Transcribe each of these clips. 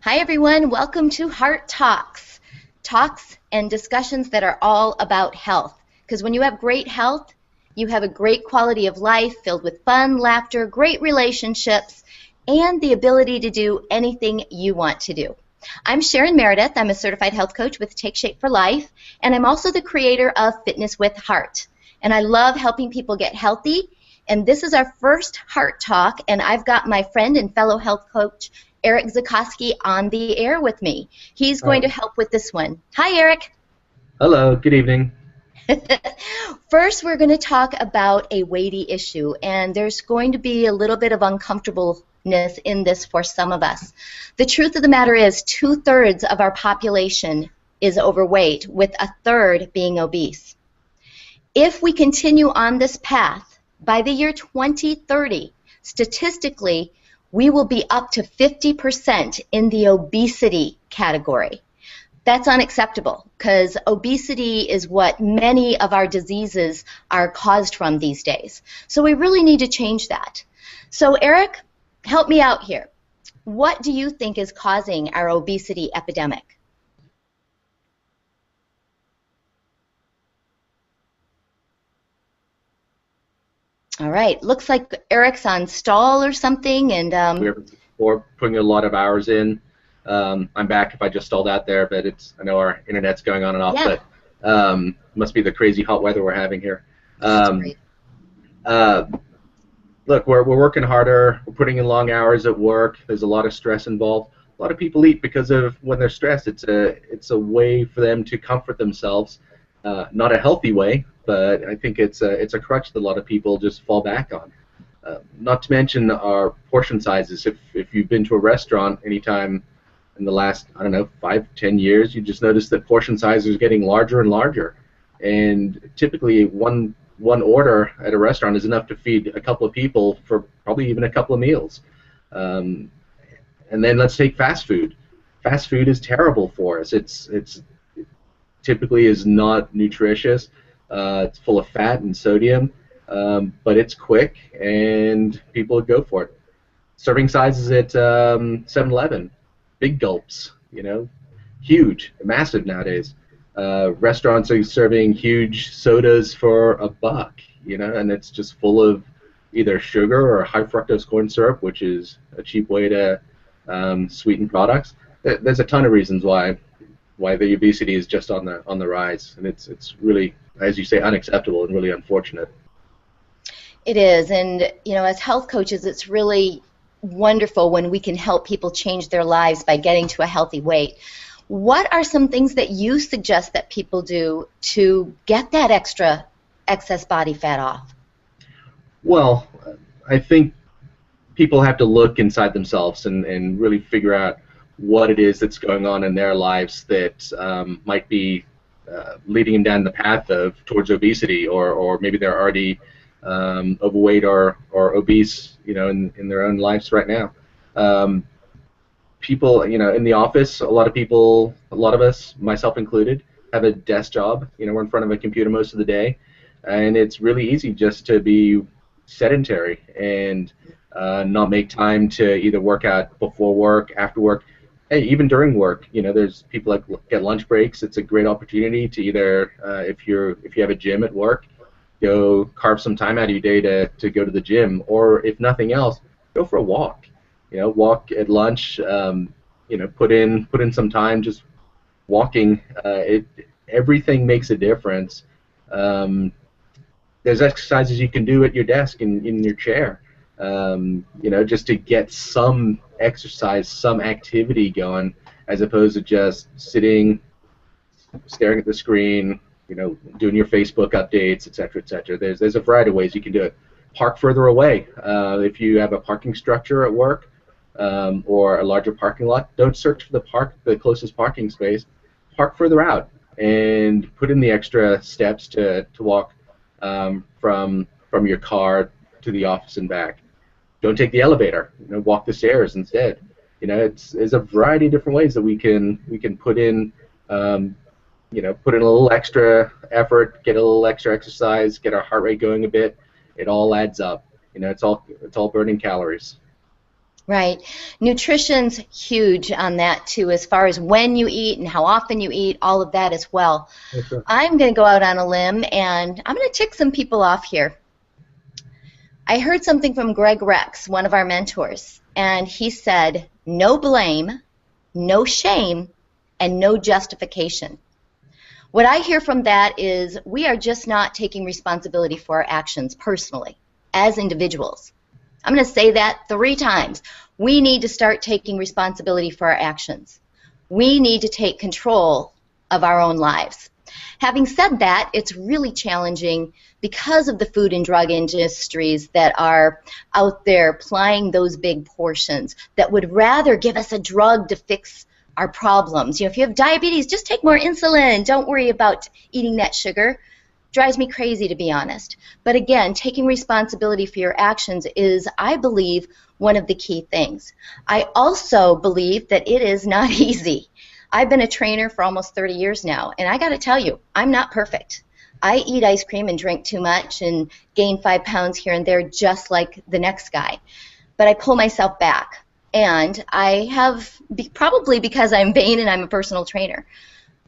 Hi everyone, welcome to Heart Talks. Talks and discussions that are all about health. Because when you have great health, you have a great quality of life filled with fun, laughter, great relationships, and the ability to do anything you want to do. I'm Sharon Meredith. I'm a certified health coach with Take Shape for Life, and I'm also the creator of Fitness with Heart. And I love helping people get healthy. And this is our first Heart Talk, and I've got my friend and fellow health coach, Eric Zukoski, on the air with me. He's going to help with this one. Hi, Eric. Hello, good evening. First, we're going to talk about a weighty issue, and there's going to be a little bit of uncomfortableness in this for some of us. The truth of the matter is 2/3 of our population is overweight, with 1/3 being obese. If we continue on this path, by the year 2030, statistically, we will be up to 50% in the obesity category. That's unacceptable because obesity is what many of our diseases are caused from these days. So we really need to change that. So Eric, help me out here. What do you think is causing our obesity epidemic? All right, looks like Eric's on stall or something, and We're putting a lot of hours in. I'm back if I just stalled out there, but I know our internet's going on and off, yeah. but must be the crazy hot weather we're having here. Great. Look, we're working harder. We're putting in long hours at work. There's a lot of stress involved. A lot of people eat because of when they're stressed. It's a way for them to comfort themselves. Not a healthy way, but I think it's a crutch that a lot of people just fall back on. Not to mention our portion sizes. If you've been to a restaurant anytime in the last, I don't know, 5-10 years, you just notice that portion sizes are getting larger and larger. And typically one order at a restaurant is enough to feed a couple of people for probably even a couple of meals. And then let's take fast food. Fast food is terrible for us. It's typically is not nutritious. It's full of fat and sodium, but it's quick and people go for it. Serving sizes at 7-Eleven, big gulps, huge, massive nowadays. Restaurants are serving huge sodas for $1, and it's just full of either sugar or high fructose corn syrup, which is a cheap way to sweeten products. There's a ton of reasons why the obesity is just on the rise, and it's really, as you say, unacceptable and really unfortunate. It is, and as health coaches, it's really wonderful when we can help people change their lives by getting to a healthy weight. What are some things that you suggest that people do to get that excess body fat off? Well, I think people have to look inside themselves and really figure out what it is that's going on in their lives that might be leading them down the path towards obesity, or maybe they're already overweight or obese, in their own lives right now. People, in the office, a lot of us, myself included, have a desk job. We're in front of a computer most of the day, and it's really easy just to be sedentary and not make time to either work out before work, after work. Hey, even during work, there's people that get lunch breaks. It's a great opportunity to either, if you have a gym at work, go carve some time out of your day to go to the gym, or if nothing else, go for a walk. Walk at lunch. Put in some time just walking. Everything makes a difference. There's exercises you can do at your desk in your chair. Just to get some exercise, some activity going, as opposed to just sitting, staring at the screen, doing your Facebook updates, etc., etc. There's a variety of ways you can do it. Park further away. If you have a parking structure at work or a larger parking lot, don't search for the closest parking space. Park further out and put in the extra steps to walk from your car to the office and back. Don't take the elevator. Walk the stairs instead. There's a variety of different ways that we can put in, put in a little extra effort, get a little extra exercise, get our heart rate going a bit. It all adds up. It's all burning calories. Right. Nutrition's huge on that too, as far as when you eat and how often you eat, all of that as well. That's right. I'm going to go out on a limb and I'm going to tick some people off here. I heard something from Greg Rex, one of our mentors, and he said, no blame, no shame, and no justification. What I hear from that is we are just not taking responsibility for our actions personally, as individuals. I'm going to say that 3 times. We need to start taking responsibility for our actions. We need to take control of our own lives. Having said that, it's really challenging because of the food and drug industries that are out there plying those big portions that would rather give us a drug to fix our problems. You know, if you have diabetes, just take more insulin. Don't worry about eating that sugar. Drives me crazy, to be honest. But again, taking responsibility for your actions is, I believe, one of the key things. I also believe that it is not easy. I've been a trainer for almost 30 years now, and I got to tell you, I'm not perfect. I eat ice cream and drink too much and gain 5 pounds here and there just like the next guy. But I pull myself back, and I have, probably because I'm vain and I'm a personal trainer.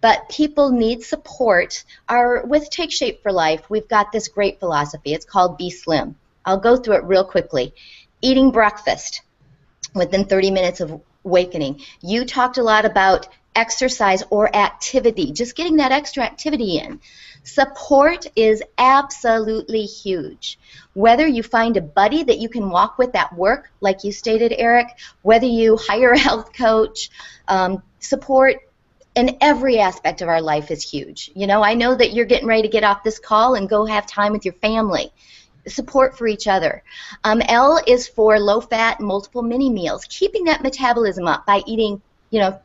But people need support. With Take Shape for Life, we've got this great philosophy. It's called Be Slim. I'll go through it real quickly. Eating breakfast within 30 minutes of awakening. You talked a lot about exercise or activity, just getting that extra activity in. Support is absolutely huge. Whether you find a buddy that you can walk with at work, like you stated, Eric, whether you hire a health coach, support in every aspect of our life is huge. You know, I know that you're getting ready to get off this call and go have time with your family. Support for each other. L is for low-fat, multiple mini meals, keeping that metabolism up by eating,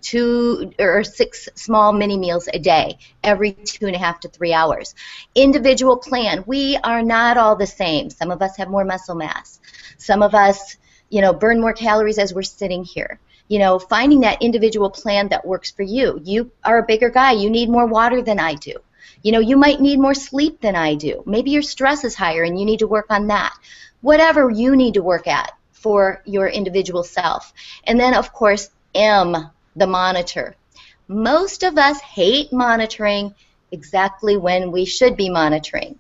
2 or 6 small mini meals a day, every 2.5 to 3 hours. Individual plan. We are not all the same. Some of us have more muscle mass. Some of us, burn more calories as we're sitting here. Finding that individual plan that works for you. You are a bigger guy. You need more water than I do. You might need more sleep than I do. Maybe your stress is higher and you need to work on that. Whatever you need to work at for your individual self. And then, of course, M, the monitor. Most of us hate monitoring exactly when we should be monitoring.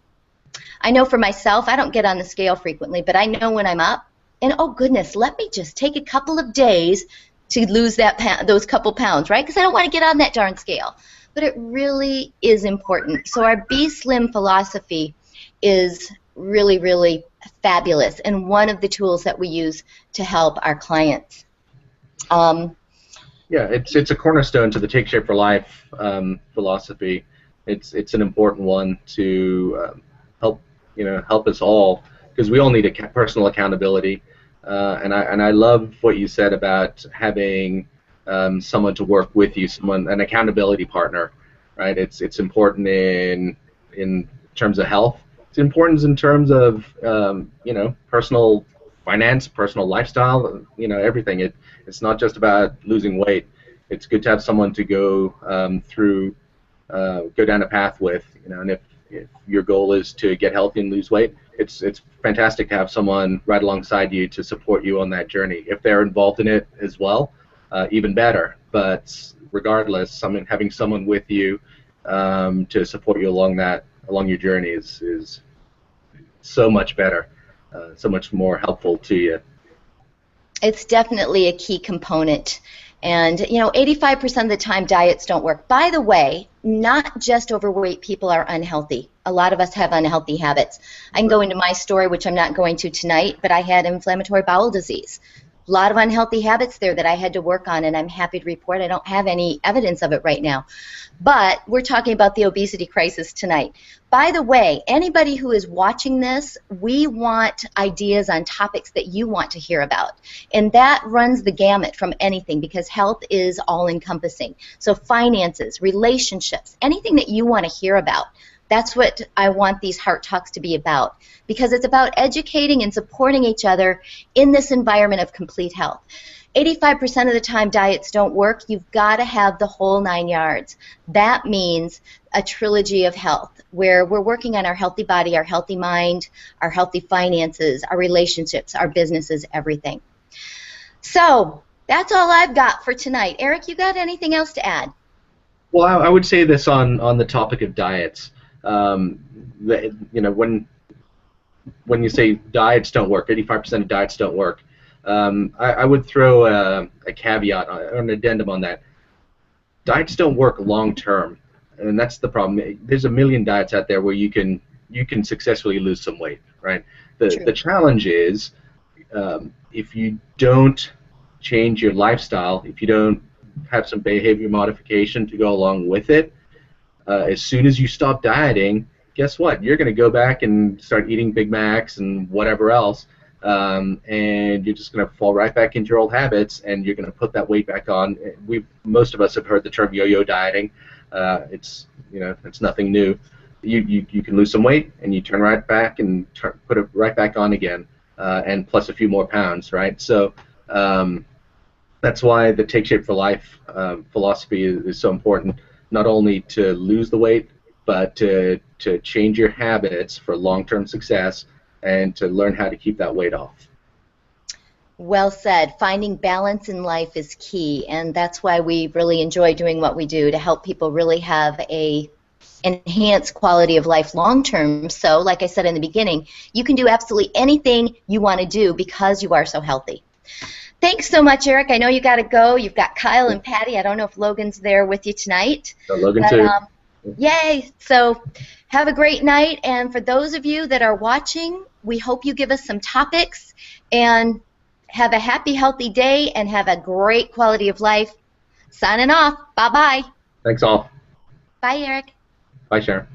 I know for myself, I don't get on the scale frequently, but I know when I'm up, and oh goodness, let me just take a couple of days to lose those couple pounds, right? Because I don't want to get on that darn scale. But it really is important. So our Be Slim philosophy is really, really fabulous and one of the tools that we use to help our clients. Yeah, it's a cornerstone to the Take Shape for Life philosophy. It's an important one to help us all, because we all need personal accountability. And I love what you said about having someone to work with you, an accountability partner, right? It's important in terms of health. It's important in terms of personal finance, personal lifestyle, everything. It's not just about losing weight. It's good to have someone to go go down a path with, and if your goal is to get healthy and lose weight, it's fantastic to have someone right alongside you to support you on that journey. If they're involved in it as well, even better. But regardless, having someone with you to support you along your journey is so much better, so much more helpful to you. It's definitely a key component. And, 85% of the time diets don't work. By the way, not just overweight people are unhealthy. A lot of us have unhealthy habits. I can go into my story, which I'm not going to tonight, but I had inflammatory bowel disease. A lot of unhealthy habits there that I had to work on, and I'm happy to report I don't have any evidence of it right now. But we're talking about the obesity crisis tonight. By the way, anybody who is watching this, we want ideas on topics that you want to hear about. And that runs the gamut from anything, because health is all-encompassing. So finances, relationships, anything that you want to hear about. That's what I want these Heart Talks to be about, because it's about educating and supporting each other in this environment of complete health. 85% of the time diets don't work. You've got to have the whole 9 yards. That means a trilogy of health, where we're working on our healthy body, our healthy mind, our healthy finances, our relationships, our businesses, everything. So that's all I've got for tonight. Eric, you got anything else to add? Well, I would say this on the topic of diets. When you say diets don't work, 85% of diets don't work. I would throw a caveat, an addendum on that. Diets don't work long term, and that's the problem. There's a million diets out there where you can successfully lose some weight, right? The True. challenge is if you don't change your lifestyle, if you don't have some behavior modification to go along with it, as soon as you stop dieting, guess what? You're going to go back and start eating Big Macs and whatever else, and you're just going to fall right back into your old habits, and you're going to put that weight back on. Most of us have heard the term yo-yo dieting. It's nothing new. You can lose some weight, and you turn right back and put it right back on again, and plus a few more pounds, right? So that's why the Take Shape for Life philosophy is so important, not only to lose the weight, but to change your habits for long-term success and to learn how to keep that weight off. Well said. Finding balance in life is key, and that's why we really enjoy doing what we do, to help people really have a enhanced quality of life long term. So, like I said in the beginning, you can do absolutely anything you want to do because you are so healthy. Thanks so much, Eric. I know you got to go. You've got Kyle and Patty. I don't know if Logan's there with you tonight. Logan but, too. Yay. So have a great night. And for those of you that are watching, we hope you give us some topics, and have a happy, healthy day, and have a great quality of life. Signing off. Bye-bye. Thanks all. Bye, Eric. Bye, Sharon.